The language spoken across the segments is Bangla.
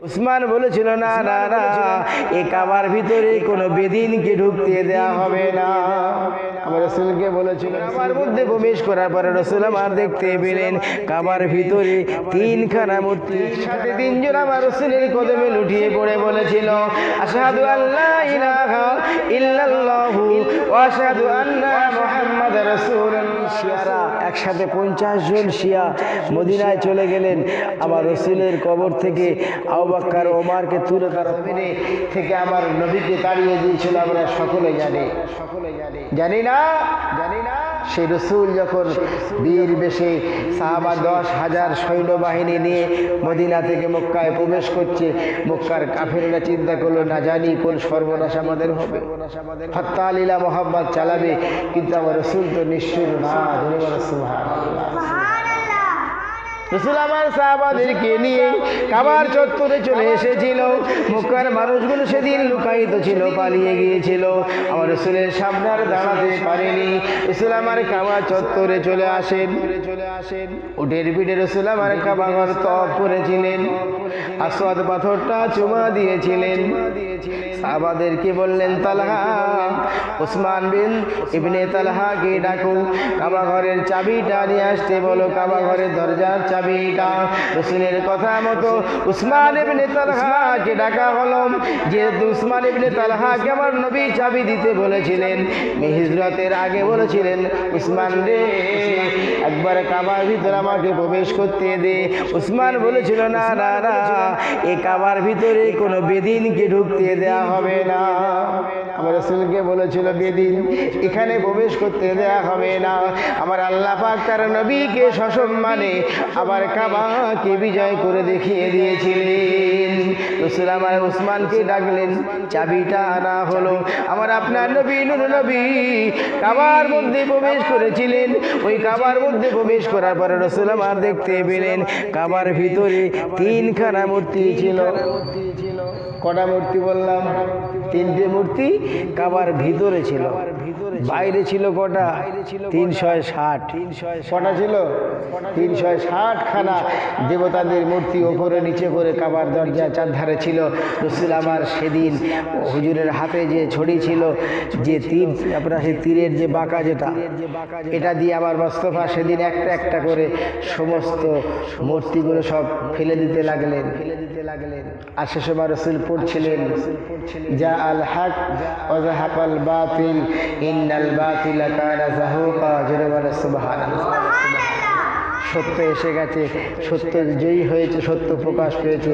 উসমান বলেছিল, না না না, এই কাবার ভিতরে কোনো বেদিনকে ঢুকতে দেওয়া হবে না। আমার রাসূলকে বলেছিল, কাবার মধ্যে প্রবেশ করার পরে রাসূল আমার দেখতে পেলেন কাবার ভিতরে তিনখানা মূর্তি, সাথে তিনজন আমার রাসূলের কদমে লুটিয়ে পড়ে বলেছিল, আশহাদু আল্লা ইলাহা ইল্লাল্লাহু ওয়া আশহাদু আন্না মুহাম্মাদার রাসূলুল্লাহ। শিয়ারা একসাথে 50 জন শিয়া মদিনায় চলে গেলেন। আমার রাসূলের কবর থেকে আবু বকর ওমরকে তুলে তারা থেকে আমার নবীকে তাড়িয়ে দিয়েছিল। আমরা সকলে জানি না সেই রাসূল যখন বীর বেশে সাহাবা 10,000 সৈন্যবাহিনী নিয়ে মদিনা থেকে মক্কায় প্রবেশ করছে, মক্কার কাফেররা চিন্তা করলো, না জানি কোন সর্বনাশ আমাদের হবে, হত্যা লীলা মোহাম্মদ চালাবে, কিন্তু আমার রাসূল তো নিশ্চয় না। রাসূল আমার সাহাবাদেরকে নিয়ে কাবার চত্বরে চলে এসেছিল। মক্কার মানুষগুলো সেদিন লুকায়িত ছিল, পালিয়ে গিয়েছিল। আমার রাসূলের সামনে আর দাঁড়াতে পারেনি। রাসূল আমার কাবার চত্বরে চলে আসেন। উটের পিঠে রাসূল আমার কাবা ঘর তওয়াফ করেছিলেন, আসওয়াদ পাথরটা চুমা দিয়েছিলেন। সাহাবাদেরকে বললেন, তালহা, উসমান বিন ইবনে তালহাকে ডাকো, কাবা ঘরের চাবিটা নিয়ে আসতে বলো, কাবা ঘরের দরজার চাবিটা। রাসূলের কথা মতো উসমান ইবনে তালহাকে ডাকা হলো। যেহেতু উসমান ইবনে তালহাকে আমার নবী চাবি দিতে বলেছিলেন, হিজরতের আগে বলেছিলেন, উসমান রে, একবার কাবার ভিতরে আমাকে প্রবেশ করতে দে। উসমান বলেছিল, না না না, এই কাবার ভিতরে কোনো বেদিনকে ঢুকতে দেওয়া হবে না। আমার রাসূলকে বলেছিল, বেদিন এখানে প্রবেশ করতে দেওয়া হবে না। আমার আল্লাহ পাক তার নবীকে সসম্মানে আবার কাবাকে বিজয় করে দেখিয়ে দিয়েছিলেন। রাসূল আমার উসমানকে ডাকলেন, চাবিটা আনা হলো। আমার আপনার নবী নূর নবী কাবার মধ্যে প্রবেশ করেছিলেন। ওই কাবার মধ্যে প্রবেশ করার পরে রাসূল আমার দেখতে পেলেন কাবার ভিতরে তিনখানা মূর্তি ছিল। কটা মূর্তি বললাম? তিনটে মূর্তি কাবার ভিতরে ছিল। বাইরে ছিল কটা? 360। কটা ছিল? 360 খানা দেবতাদের মূর্তি ওপরে নিচে করে কাবার দরজা চারধারে ছিল। রাসূল আমার সেদিন হুজুরের হাতে যে ছড়ি ছিল, যে তীর, আপনার সেই তীরের যে বাঁকা, যেটা এটা দিয়ে আমার মোস্তফা সেদিন একটা একটা করে সমস্ত মূর্তিগুলো সব ফেলে দিতে লাগলেন। আর সে সময় রাসূল পড়ছিলেন, যা আল হক ওয়া যাহাকাল বাতিল ইন্নাল বাতিলা কানা যাহুকা। জোরে বলো সুবহানাল্লাহ। সত্য এসে গেছে, সত্য জয়ী হয়েছে, সত্য প্রকাশ পেয়েছে,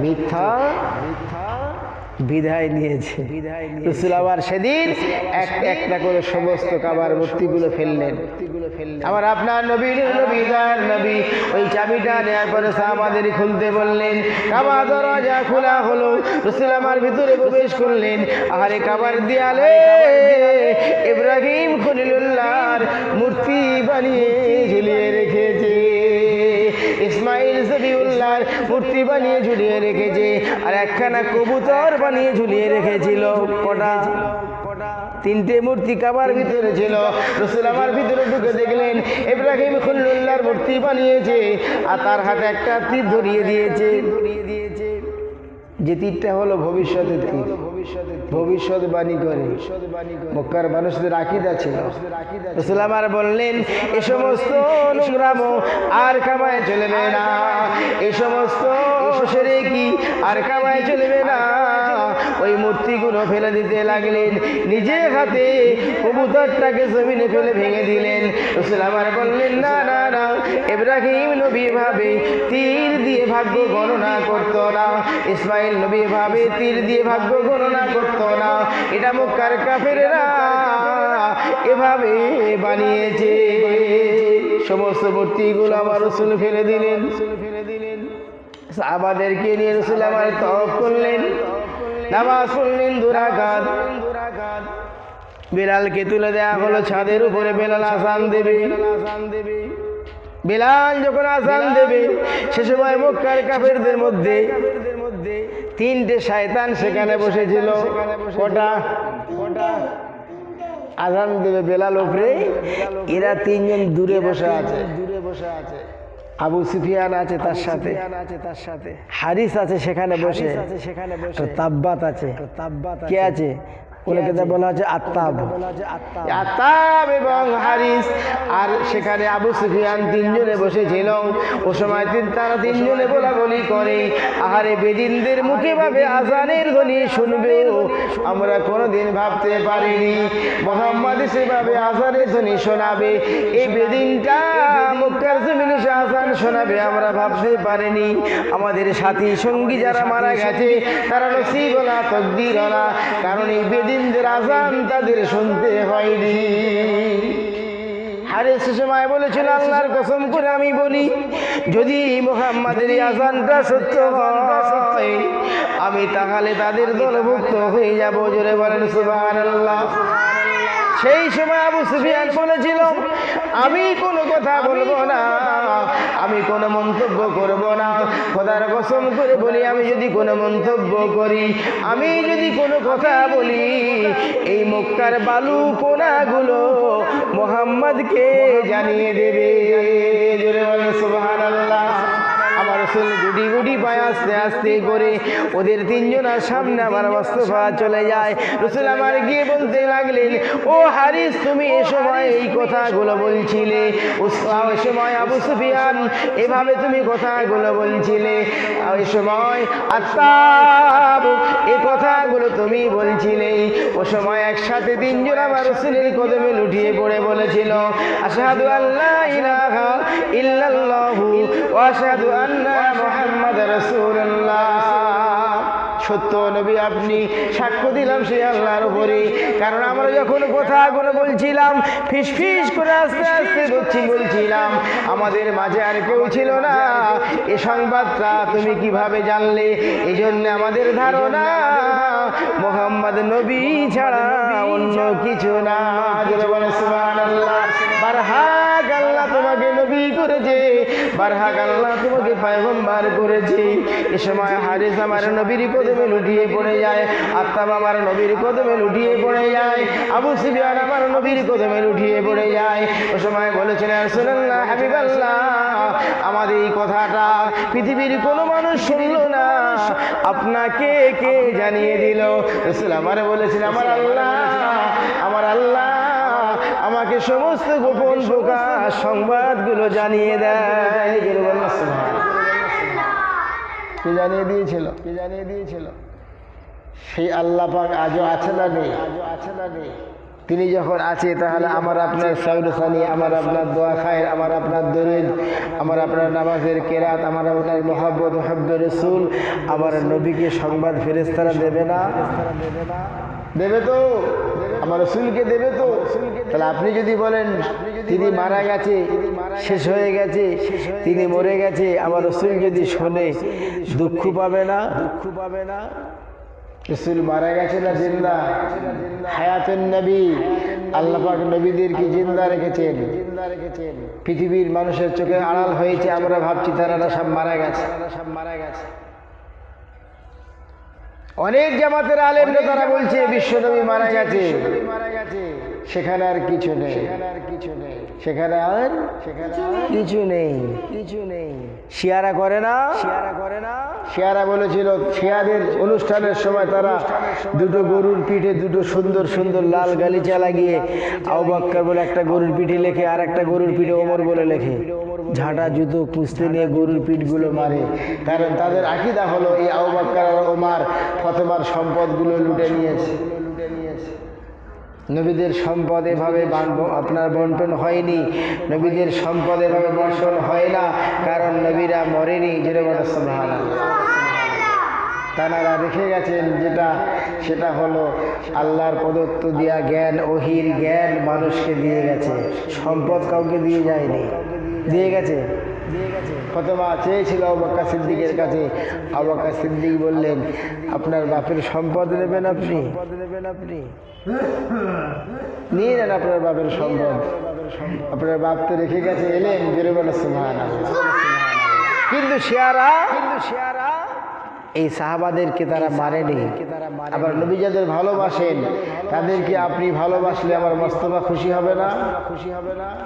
মিথ্যা বিদায় নিয়েছে। রাসূল আবার সেদিন একটা করে সমস্ত কাবার মূর্তিগুলো ফেললেন। আমার আপনার নবী নবী ওই চাবিটা নেওয়ার পরে সাহাবাদের খুলতে বললেন। কাবা দরজা খোলা হলো, রাসূল আমার ভিতরে প্রবেশ করলেন। আরে কাবার দেয়ালে ইব্রাহিম খলিলুল্লাহর মূর্তি বানিয়ে ঝুলিয়ে রেখেছে, ইসমাইল জবিউল্লাহর মূর্তি বানিয়ে ঝুলিয়ে রেখেছে, আর একখানা কবুতর বানিয়ে ঝুলিয়ে রেখেছিল। কটা? তিনটে মূর্তি কাবার ভিতরে ছিল। রাসূল আমার ভিতরে ঢুকে দেখলেন ইব্রাহিম খলিলুল্লাহর মূর্তি বানিয়েছে, আর তার হাতে একটা তীর ধরিয়ে দিয়েছে। যে তীরটা হলো ভবিষ্যতের তীর, ভবিষ্যৎবাণী করে। মক্কার মানুষদের আকীদা ছিল। রাসূল আমার বললেন, এ সমস্ত নোংরামো আর কাবায় চলবে না, এ সমস্ত শিরকি আর কাবায় চলবে না। ওই মূর্তিগুলো ফেলে দিতে লাগলেন, নিজে হাতে কবুতরটাকে জমিনে ফেলে ভেঙে দিলেন। রাসূল আমার বললেন, না না না, ইব্রাহিম নবী ভাবে তীর দিয়ে ভাগ্য গণনা করতো না, ইসমাইল নবী ভাবে তীর দিয়ে ভাগ্য গণনা করতো না। এটা মক্কার কাফেররা এভাবে বানিয়েছে। সমস্ত মূর্তিগুলো আমার রাসূল ফেলে দিলেন। সাহাবাদেরকে নিয়ে রাসূল আমার তওয়াফ করলেন, নামাজ পড়লেন 2 রাকাত। বেলালকে তুলে দেওয়া হলো ছাদের উপরে, বেলাল আযান দেবে। বেলাল যখন আযান দেবে, সে সময় মক্কার কাফেরদের মধ্যে 3টে শয়তান সেখানে বসেছিল। কটা? আযান দেবে বেলাল উপরে, এরা 3জন দূরে বসে আছে। আবু সুফিয়ান আছে তার সাথে, হারিস আছে সেখানে বসে, তাব্বাত আছে, কে আছে? ওনাকে বলা হচ্ছে আত্তাব, আত্তাব এবং হারিস। আর সেখানে আবু সুফিয়ান তিনজনে বসেছিল। ও সময় তারা তিনজনে বলা বলি করে, আহারে বেদিনদের মুখে ভাবে আজানের ধ্বনি শুনবে, আমরা কোনোদিন ভাবতে পারিনি মুহাম্মদ সেভাবে আজানের ধ্বনি শোনাবে। এই বেদিনটা মক্কার জমিনে আজান শোনাবে আমরা ভাবতে পারিনি। আমাদের সাথী সঙ্গী যারা মারা গেছে তারা নসিব না, তকদির না, কারণ এই বেদিনদের আজান তাদের শুনতে হয়নি। হারিস সে সময় বলেছিল, আল্লাহর কসম করে আমি বলি, যদি মুহাম্মাদের আজানটা সত্য হয় আমি তাহলে তাদের দলভুক্ত হয়ে যাব। জোরে বলেন সুবহানাল্লাহ। সেই সময় আবু সুফিয়ান বলেছিল, আমি কোনো কথা বলবো না, আমি কোনো মন্তব্য করব না। খোদার কসম করে বলি, আমি যদি কোনো মন্তব্য করি, আমি যদি কোনো কথা বলি, এই মক্কার বালু কোনাগুলো মুহাম্মদকে জানিয়ে দেবে। জোরে বলেন সুবহানাল্লাহ। আমার রাসূল গুটি গুটি পায়ে আস্তে আস্তে করে ওদের তিনজনের সামনে আমার মুস্তাফা চলে যায়। রাসূল আমার গিয়ে বলতে লাগলেন, ও হারিস, তুমি এ সময় এই কথাগুলো বলছিলে, ওই সময় আবু সুফিয়ান এভাবে তুমি কথাগুলো বলছিলে, ওই সময় আত্তাব এই কথাগুলো তুমি বলছিলে। ও সময় একসাথে তিনজন আমার রাসূলের কদমে লুটিয়ে পড়ে বলেছিল, আশহাদু আল্লা ইলাহা ইল্লাল্লাহু ওয়া আশহাদু আন্না মুহাম্মাদার রাসূলুল্লাহ। সত্য নবী আপনি, সাক্ষ্য দিলাম সেই আল্লাহর উপরে। কারণ আমরা যখন কথাগুলো বলছিলাম, ফিস ফিস করে আস্তে আস্তে বলছিলাম, আমাদের মাঝে আর কেউ ছিল না। এ সংবাদটা তুমি কিভাবে জানলে? এই জন্য আমাদের ধারণা মুহাম্মদ নবী ছাড়া অন্য কিছু না। সুবহানাল্লাহ। বারহাক আল্লাহ তোমাকে নবী করেছে, বারহাক আল্লাহ তোমাকে পয়গম্বর করেছে। এ সময় হারিস আমার নবীর কদমে লুটিয়ে পড়ে যায়, আত্তাব আমার নবীর কদমে লুটিয়ে পড়ে যায়, আবু সুফিয়ান আমার নবীর কদমে লুটিয়ে পড়ে যায়। ও সময় বলেছিলেন, রাসূলুল্লাহ হাবিবাল্লাহ, আমাদের এই কথাটা পৃথিবীর কোনো মানুষ শুনল না, আপনাকে কে জানিয়ে দিল? রাসূল আমার বলেছেন, আমার আল্লাহ, আমার আল্লাহ আমাকে সমস্ত গোপন প্রকাশ সংবাদগুলো জানিয়ে দেয়। কে জানিয়ে দিয়েছিল? কে জানিয়ে দিয়েছিল? সেই আল্লাহ পাক আজও আছে না নেই? তিনি যখন আছে তাহলে আমার আপনার সাউরসানি, আমার আপনার দোয়া খায়ের, আমার আপনার দরুদ, আমার আপনার নামাজের কেরাত, আমার আপনার মহব্বত মুহাম্মদ রাসূল, আমার নবীকে সংবাদ ফেরেশতারা দেবে না? দেবে তো, আমার রাসূলকে দেবে তো। তাহলে আপনি যদি বলেন তিনি মারা গেছে, শেষ হয়ে গেছে, তিনি মরে গেছে, আমার রাসূল যদি শোনে দুঃখ পাবে না? দুঃখ পাবে না? রাসূল মারা গেছে না জিন্দা? হায়াতুন নবী, আল্লাহ পাক নবীদেরকে জিন্দা রেখেছেন। পৃথিবীর মানুষের চোখে আড়াল হয়েছে, আমরা ভাবছি তারা সব মারা গেছে। অনেক জামাতের আলেম তারা বলছে বিশ্বনবী মারা গেছে, সেখানে আর কিছু নেই, সেখানে আর কিছু নেই। শিয়ারা করে না? শিয়ারা বলেছিল, শিয়াদের অনুষ্ঠানের সময় তারা দুটো গরুর পিঠে দুটো সুন্দর সুন্দর লাল গালিচা লাগিয়ে আবু বকর বলে একটা গরুর পিঠে লেখে, আর একটা গরুর পিঠে ওমর বলে লেখে, ঝাঁটা জুতো কুস্তি নিয়ে গরুর পিঠগুলো মারে। কারণ তাদের আকীদা হলো এই আবু বকর আর ওমর ফাতেমার সম্পদগুলো লুটে নিয়েছে। নবীদের সম্পদ এভাবে আপনার বন্টন হয়নি, নবীদের সম্পদ এভাবে বন্টন হয় না, কারণ নবীরা মরেনি। জোরে বলো সুবহানাল্লাহ। তানারা রেখে গেছেন যেটা, সেটা হলো আল্লাহর প্রদত্ত দেয়া জ্ঞান, ওহির জ্ঞান মানুষকে দিয়ে গেছে, সম্পদ কাউকে দিয়ে যায়নি, দিয়ে গেছে। ফাতেমা চেয়েছিল আবু বকর সিদ্দিকের কাছে, আবু বকর সিদ্দিক বললেন, আপনার বাপের সম্পদ নেবেন আপনি? নিয়ে নেন আপনার বাপের সম্পদ, আপনার বাপ তো রেখে গেছে এলেন। জোরে বলো সুবহানাল্লাহ। কিন্তু শিয়ারা এই সাহাবাদেরকে তারা মারেনি। আবার নবী যাদের ভালোবাসেন তাদেরকে আপনি ভালোবাসলে আমার মোস্তফা খুশি হবে না?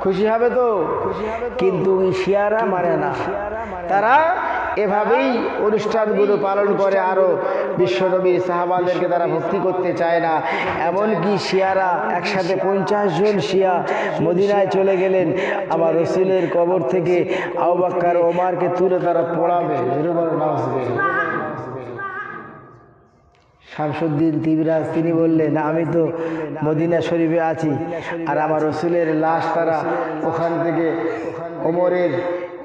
খুশি হবে তো। কিন্তু এই শিয়ারা মানে না, তারা এভাবেই অনুষ্ঠানগুলো পালন করে, আরও বিশ্বনবীর সাহাবাদেরকে তারা ভক্তি করতে চায় না। এমনকি শিয়ারা একসাথে 50 জন শিয়া মদিনায় চলে গেলেন, আমার রসুলের কবর থেকে আবু বকর ওমরকে তুলে তারা পোড়াবে। শামসুদ্দিন তিবরাজ তিনি বললেন, আমি তো মদিনা শরীফে আছি, আর আমার রসুলের লাশ তারা ওখান থেকে ওমরের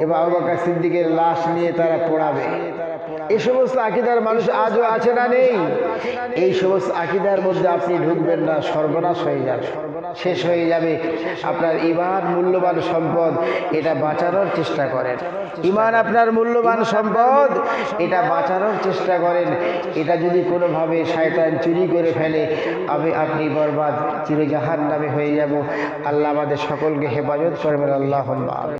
এবং আবু বকর সিদ্দিকের লাশ নিয়ে তারা পোড়াবে। এই সমস্ত আকীদার মানুষ আজও আছে না নেই? এই সমস্ত আকীদার মধ্যে আপনি ঢুকবেন না, সর্বনাশ হয়ে যাবে, শেষ হয়ে যাবে। আপনার ঈমান মূল্যবান সম্পদ, এটা বাঁচানোর চেষ্টা করেন। ঈমান আপনার মূল্যবান সম্পদ, এটা বাঁচানোর চেষ্টা করেন। এটা যদি কোনোভাবে শয়তান চুরি করে ফেলে, আপনি বরবাদ, চিরজাহান্নামে হয়ে যাব। আল্লাহ আমাদের সকলকে হেফাজত করবেন। আল্লাহুম্মা।